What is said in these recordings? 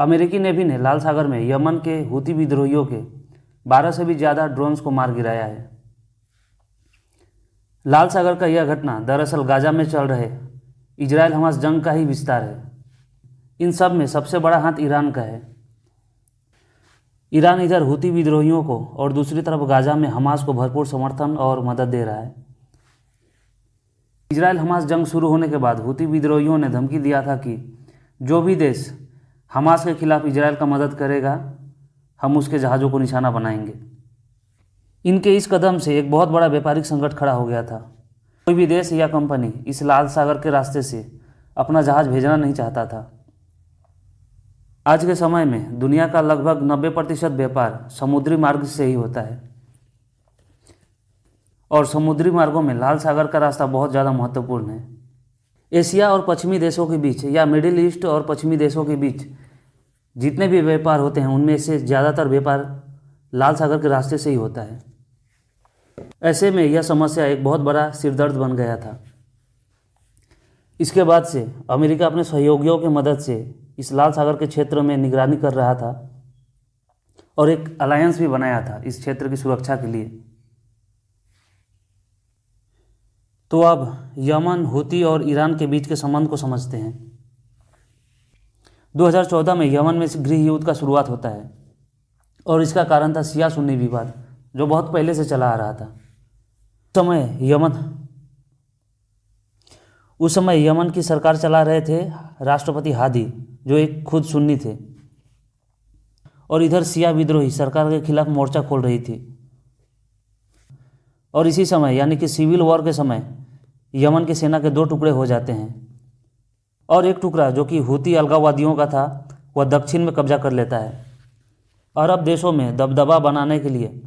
अमेरिकी नेवी ने लाल सागर में यमन के हूती विद्रोहियों के 12 से भी ज़्यादा ड्रोन्स को मार गिराया है। लाल सागर का यह घटना दरअसल गाजा में चल रहे इजराइल हमास जंग का ही विस्तार है। इन सब में सबसे बड़ा हाथ ईरान का है। ईरान इधर हूती विद्रोहियों को और दूसरी तरफ गाजा में हमास को भरपूर समर्थन और मदद दे रहा है। इजराइल हमास जंग शुरू होने के बाद हूती विद्रोहियों ने धमकी दिया था कि जो भी देश हमास के खिलाफ इजराइल का मदद करेगा, हम उसके जहाज़ों को निशाना बनाएंगे। इनके इस कदम से एक बहुत बड़ा व्यापारिक संकट खड़ा हो गया था। कोई भी देश या कंपनी इस लाल सागर के रास्ते से अपना जहाज़ भेजना नहीं चाहता था। आज के समय में दुनिया का लगभग 90% व्यापार समुद्री मार्ग से ही होता है और समुद्री मार्गों में लाल सागर का रास्ता बहुत ज़्यादा महत्वपूर्ण है। एशिया और पश्चिमी देशों के बीच या मिडिल ईस्ट और पश्चिमी देशों के बीच जितने भी व्यापार होते हैं उनमें से ज़्यादातर व्यापार लाल सागर के रास्ते से ही होता है। ऐसे में यह समस्या एक बहुत बड़ा सिरदर्द बन गया था। इसके बाद से अमेरिका अपने सहयोगियों की मदद से इस लाल सागर के क्षेत्र में निगरानी कर रहा था और एक अलायंस भी बनाया था इस क्षेत्र की सुरक्षा के लिए। तो अब यमन, हूती और ईरान के बीच के संबंध को समझते हैं। 2014 में यमन में गृह युद्ध का शुरुआत होता है और इसका कारण था शिया सुन्नी विवाद, जो बहुत पहले से चला आ रहा था। उस समय यमन की सरकार चला रहे थे राष्ट्रपति हादी, जो एक खुद सुन्नी थे, और इधर शिया विद्रोही सरकार के खिलाफ मोर्चा खोल रही थी। और इसी समय यानी कि सिविल वॉर के समय यमन की सेना के 2 टुकड़े हो जाते हैं और एक टुकड़ा जो कि हूती अलगाववादियों का था वह दक्षिण में कब्जा कर लेता है। अरब देशों में दबदबा बनाने के लिए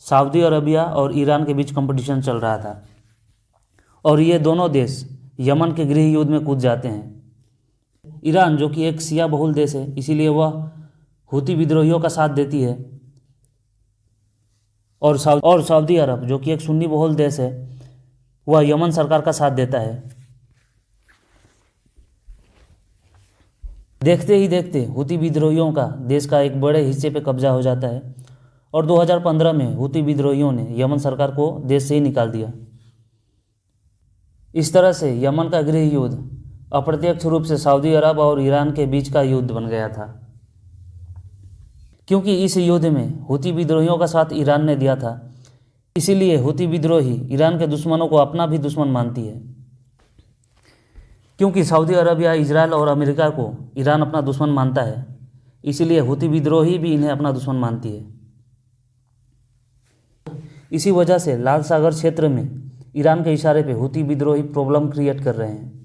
सऊदी अरबिया और ईरान के बीच कंपटीशन चल रहा था और ये दोनों देश यमन के गृह युद्ध में कूद जाते हैं। ईरान जो कि एक शिया बहुल देश है, इसीलिए वह हूती विद्रोहियों का साथ देती है और सऊदी अरब जो कि एक सुन्नी बहुल देश है, वह यमन सरकार का साथ देता है। देखते ही देखते हूती विद्रोहियों का देश का एक बड़े हिस्से पे कब्जा हो जाता है और 2015 में हूती विद्रोहियों ने यमन सरकार को देश से ही निकाल दिया। इस तरह से यमन का गृह युद्ध अप्रत्यक्ष रूप से सऊदी अरब और ईरान के बीच का युद्ध बन गया था, क्योंकि इस युद्ध में हूती विद्रोहियों का साथ ईरान ने दिया था। इसीलिए हूती विद्रोही ईरान के दुश्मनों को अपना भी दुश्मन मानती है, क्योंकि सऊदी अरब या इजराइल और अमेरिका को ईरान अपना दुश्मन मानता है, इसीलिए हूती विद्रोही भी इन्हें अपना दुश्मन मानती है। इसी वजह से लाल सागर क्षेत्र में ईरान के इशारे पे हूती विद्रोही प्रॉब्लम क्रिएट कर रहे हैं।